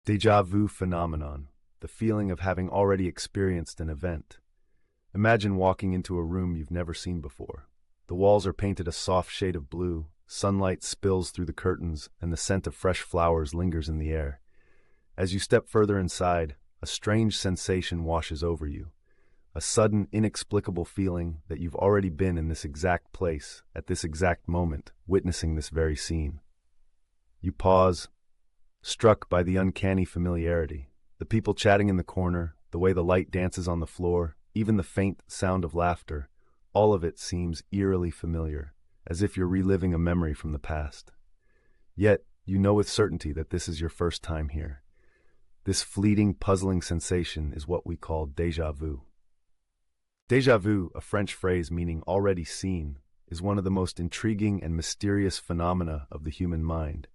Déjà vu phenomenon, the feeling of having already experienced an event. Imagine walking into a room you've never seen before. The walls are painted a soft shade of blue, sunlight spills through the curtains, and the scent of fresh flowers lingers in the air. As you step further inside, a strange sensation washes over you. A sudden, inexplicable feeling that you've already been in this exact place, at this exact moment, witnessing this very scene. You pause, struck by the uncanny familiarity. The people chatting in the corner, the way the light dances on the floor, even the faint sound of laughter, all of it seems eerily familiar, as if you're reliving a memory from the past. Yet, you know with certainty that this is your first time here. This fleeting, puzzling sensation is what we call déjà vu. Déjà vu, a French phrase meaning already seen, is one of the most intriguing and mysterious phenomena of the human mind.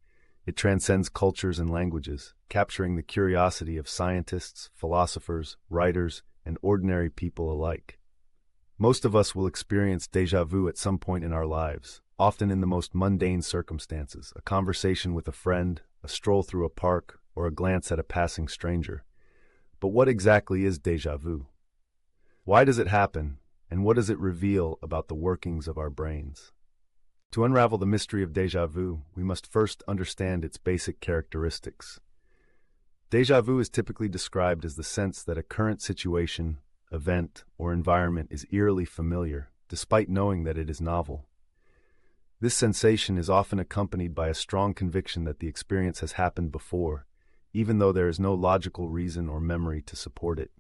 It transcends cultures and languages, capturing the curiosity of scientists, philosophers, writers, and ordinary people alike. Most of us will experience déjà vu at some point in our lives, often in the most mundane circumstances, a conversation with a friend, a stroll through a park, or a glance at a passing stranger. But what exactly is déjà vu? Why does it happen, and what does it reveal about the workings of our brains? To unravel the mystery of déjà vu, we must first understand its basic characteristics. Déjà vu is typically described as the sense that a current situation, event, or environment is eerily familiar, despite knowing that it is novel. This sensation is often accompanied by a strong conviction that the experience has happened before, even though there is no logical reason or memory to support it.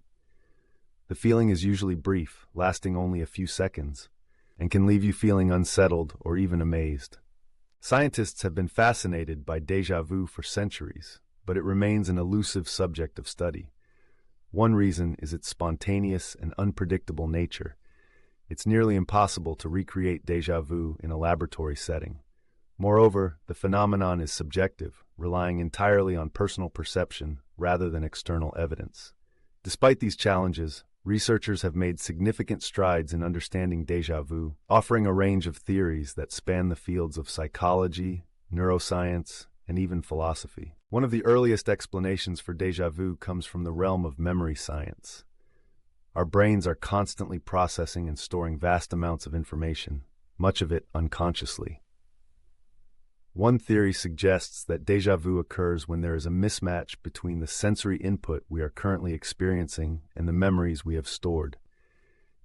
The feeling is usually brief, lasting only a few seconds, and can leave you feeling unsettled or even amazed. Scientists have been fascinated by déjà vu for centuries, but it remains an elusive subject of study. One reason is its spontaneous and unpredictable nature. It's nearly impossible to recreate déjà vu in a laboratory setting. Moreover, the phenomenon is subjective, relying entirely on personal perception rather than external evidence. Despite these challenges, researchers have made significant strides in understanding déjà vu, offering a range of theories that span the fields of psychology, neuroscience, and even philosophy. One of the earliest explanations for déjà vu comes from the realm of memory science. Our brains are constantly processing and storing vast amounts of information, much of it unconsciously. One theory suggests that déjà vu occurs when there is a mismatch between the sensory input we are currently experiencing and the memories we have stored.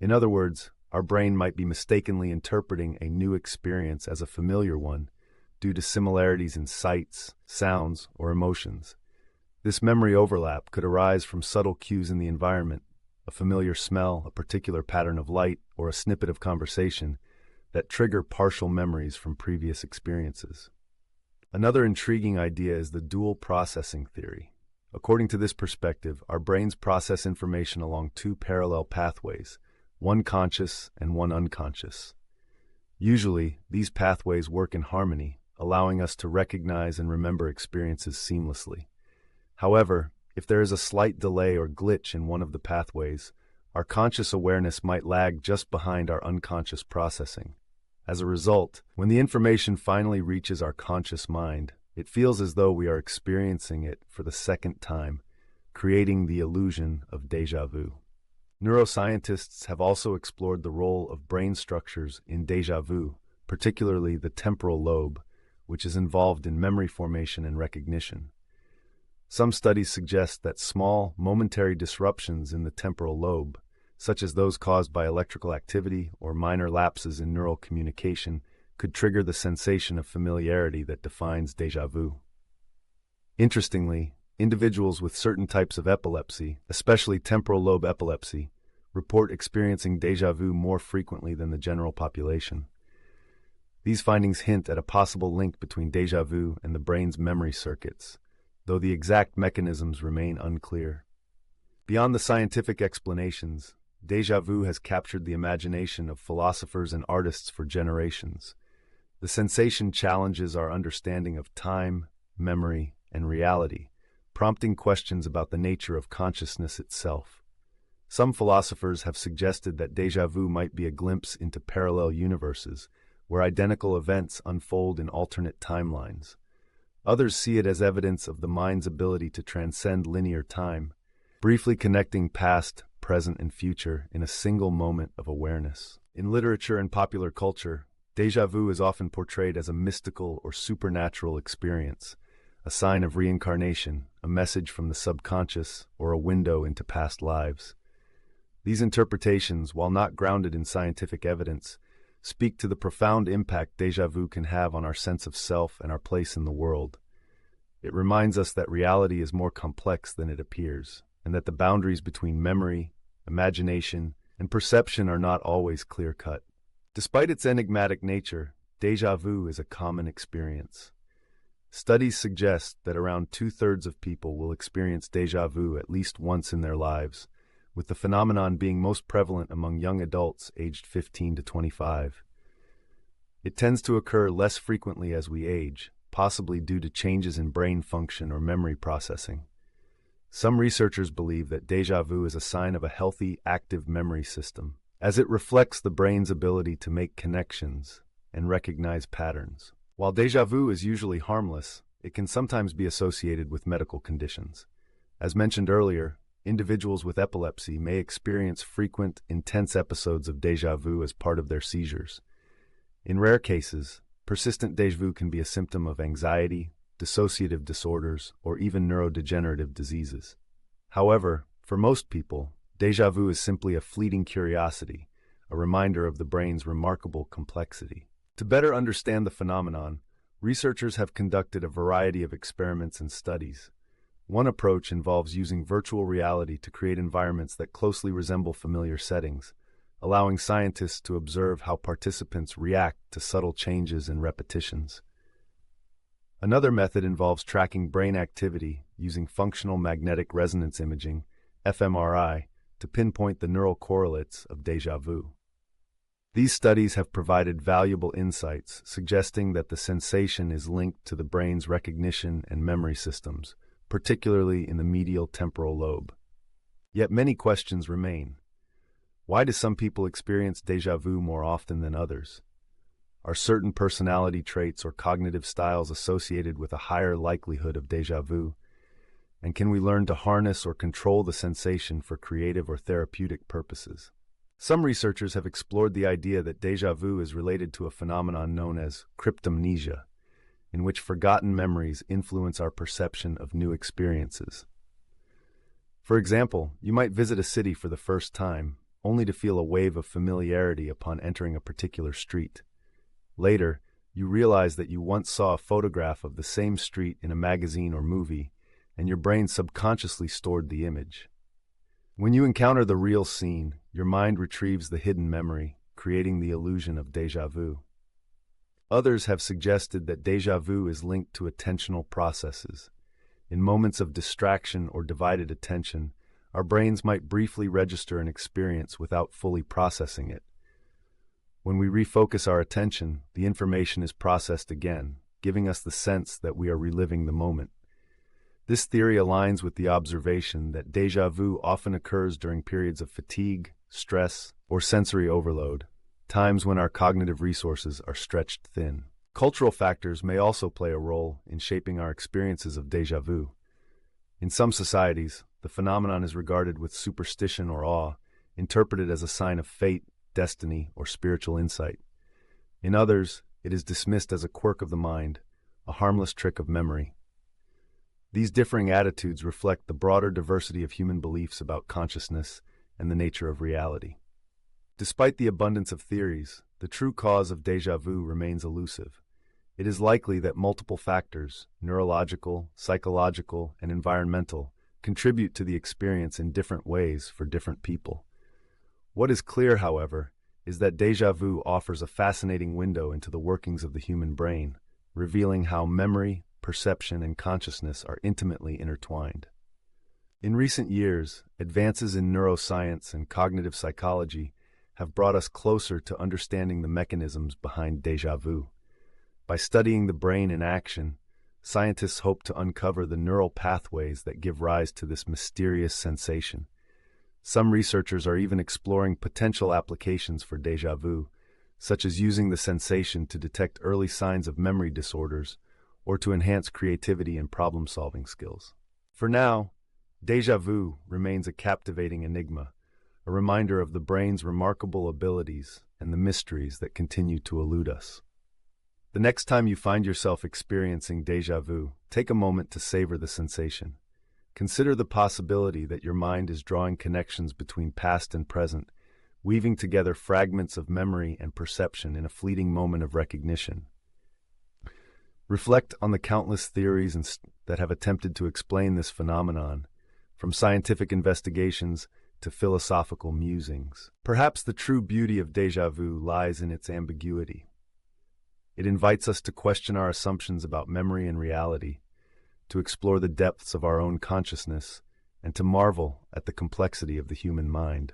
In other words, our brain might be mistakenly interpreting a new experience as a familiar one due to similarities in sights, sounds, or emotions. This memory overlap could arise from subtle cues in the environment, a familiar smell, a particular pattern of light, or a snippet of conversation that trigger partial memories from previous experiences. Another intriguing idea is the dual processing theory. According to this perspective, our brains process information along two parallel pathways, one conscious and one unconscious. Usually, these pathways work in harmony, allowing us to recognize and remember experiences seamlessly. However, if there is a slight delay or glitch in one of the pathways, our conscious awareness might lag just behind our unconscious processing. As a result, when the information finally reaches our conscious mind, it feels as though we are experiencing it for the second time, creating the illusion of déjà vu. Neuroscientists have also explored the role of brain structures in déjà vu, particularly the temporal lobe, which is involved in memory formation and recognition. Some studies suggest that small, momentary disruptions in the temporal lobe, such as those caused by electrical activity or minor lapses in neural communication, could trigger the sensation of familiarity that defines déjà vu. Interestingly, individuals with certain types of epilepsy, especially temporal lobe epilepsy, report experiencing déjà vu more frequently than the general population. These findings hint at a possible link between déjà vu and the brain's memory circuits, though the exact mechanisms remain unclear. Beyond the scientific explanations, déjà vu has captured the imagination of philosophers and artists for generations. The sensation challenges our understanding of time, memory, and reality, prompting questions about the nature of consciousness itself. Some philosophers have suggested that déjà vu might be a glimpse into parallel universes, where identical events unfold in alternate timelines. Others see it as evidence of the mind's ability to transcend linear time, briefly connecting past, present, and future in a single moment of awareness. In literature and popular culture, déjà vu is often portrayed as a mystical or supernatural experience, a sign of reincarnation, a message from the subconscious, or a window into past lives. These interpretations, while not grounded in scientific evidence, speak to the profound impact déjà vu can have on our sense of self and our place in the world. It reminds us that reality is more complex than it appears, and that the boundaries between memory, imagination, and perception are not always clear-cut. Despite its enigmatic nature, déjà vu is a common experience. Studies suggest that around 2/3 of people will experience déjà vu at least once in their lives, with the phenomenon being most prevalent among young adults aged 15 to 25. It tends to occur less frequently as we age, possibly due to changes in brain function or memory processing. Some researchers believe that déjà vu is a sign of a healthy, active memory system, as it reflects the brain's ability to make connections and recognize patterns. While déjà vu is usually harmless, it can sometimes be associated with medical conditions. As mentioned earlier, individuals with epilepsy may experience frequent, intense episodes of déjà vu as part of their seizures. In rare cases, persistent déjà vu can be a symptom of anxiety, dissociative disorders, or even neurodegenerative diseases. However, for most people, déjà vu is simply a fleeting curiosity, a reminder of the brain's remarkable complexity. To better understand the phenomenon, researchers have conducted a variety of experiments and studies. One approach involves using virtual reality to create environments that closely resemble familiar settings, allowing scientists to observe how participants react to subtle changes and repetitions. Another method involves tracking brain activity using functional magnetic resonance imaging, fMRI, to pinpoint the neural correlates of déjà vu. These studies have provided valuable insights, suggesting that the sensation is linked to the brain's recognition and memory systems, particularly in the medial temporal lobe. Yet many questions remain. Why do some people experience déjà vu more often than others? Are certain personality traits or cognitive styles associated with a higher likelihood of déjà vu? And can we learn to harness or control the sensation for creative or therapeutic purposes? Some researchers have explored the idea that déjà vu is related to a phenomenon known as cryptomnesia, in which forgotten memories influence our perception of new experiences. For example, you might visit a city for the first time, only to feel a wave of familiarity upon entering a particular street. Later, you realize that you once saw a photograph of the same street in a magazine or movie, and your brain subconsciously stored the image. When you encounter the real scene, your mind retrieves the hidden memory, creating the illusion of déjà vu. Others have suggested that déjà vu is linked to attentional processes. In moments of distraction or divided attention, our brains might briefly register an experience without fully processing it. When we refocus our attention, the information is processed again, giving us the sense that we are reliving the moment. This theory aligns with the observation that déjà vu often occurs during periods of fatigue, stress, or sensory overload, times when our cognitive resources are stretched thin. Cultural factors may also play a role in shaping our experiences of déjà vu. In some societies, the phenomenon is regarded with superstition or awe, interpreted as a sign of fate, destiny, or spiritual insight. In others, it is dismissed as a quirk of the mind, a harmless trick of memory. These differing attitudes reflect the broader diversity of human beliefs about consciousness and the nature of reality. Despite the abundance of theories, the true cause of déjà vu remains elusive. It is likely that multiple factors, neurological, psychological, and environmental, contribute to the experience in different ways for different people. What is clear, however, is that déjà vu offers a fascinating window into the workings of the human brain, revealing how memory, perception, and consciousness are intimately intertwined. In recent years, advances in neuroscience and cognitive psychology have brought us closer to understanding the mechanisms behind déjà vu. By studying the brain in action, scientists hope to uncover the neural pathways that give rise to this mysterious sensation. Some researchers are even exploring potential applications for déjà vu, such as using the sensation to detect early signs of memory disorders or to enhance creativity and problem-solving skills. For now, déjà vu remains a captivating enigma, a reminder of the brain's remarkable abilities and the mysteries that continue to elude us. The next time you find yourself experiencing déjà vu, take a moment to savor the sensation. Consider the possibility that your mind is drawing connections between past and present, weaving together fragments of memory and perception in a fleeting moment of recognition. Reflect on the countless theories that have attempted to explain this phenomenon, from scientific investigations to philosophical musings. Perhaps the true beauty of déjà vu lies in its ambiguity. It invites us to question our assumptions about memory and reality, to explore the depths of our own consciousness, and to marvel at the complexity of the human mind.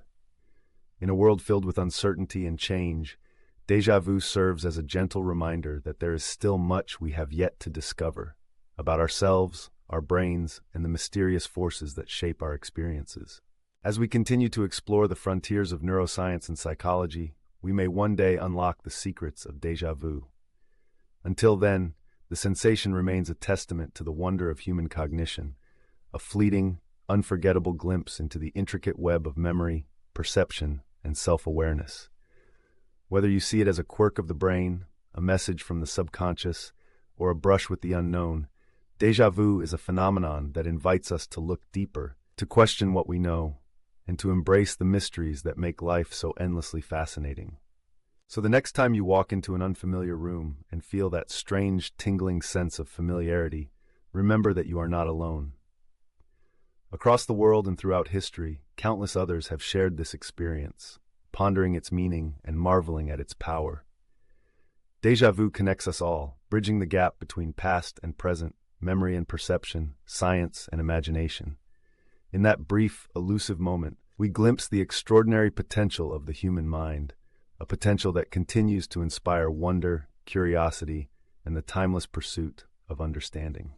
In a world filled with uncertainty and change, déjà vu serves as a gentle reminder that there is still much we have yet to discover about ourselves, our brains, and the mysterious forces that shape our experiences. As we continue to explore the frontiers of neuroscience and psychology, we may one day unlock the secrets of déjà vu. Until then, the sensation remains a testament to the wonder of human cognition, a fleeting, unforgettable glimpse into the intricate web of memory, perception, and self-awareness. Whether you see it as a quirk of the brain, a message from the subconscious, or a brush with the unknown, déjà vu is a phenomenon that invites us to look deeper, to question what we know, and to embrace the mysteries that make life so endlessly fascinating. So the next time you walk into an unfamiliar room and feel that strange, tingling sense of familiarity, remember that you are not alone. Across the world and throughout history, countless others have shared this experience, pondering its meaning and marveling at its power. Déjà vu connects us all, bridging the gap between past and present, memory and perception, science and imagination. In that brief, elusive moment, we glimpse the extraordinary potential of the human mind, a potential that continues to inspire wonder, curiosity, and the timeless pursuit of understanding.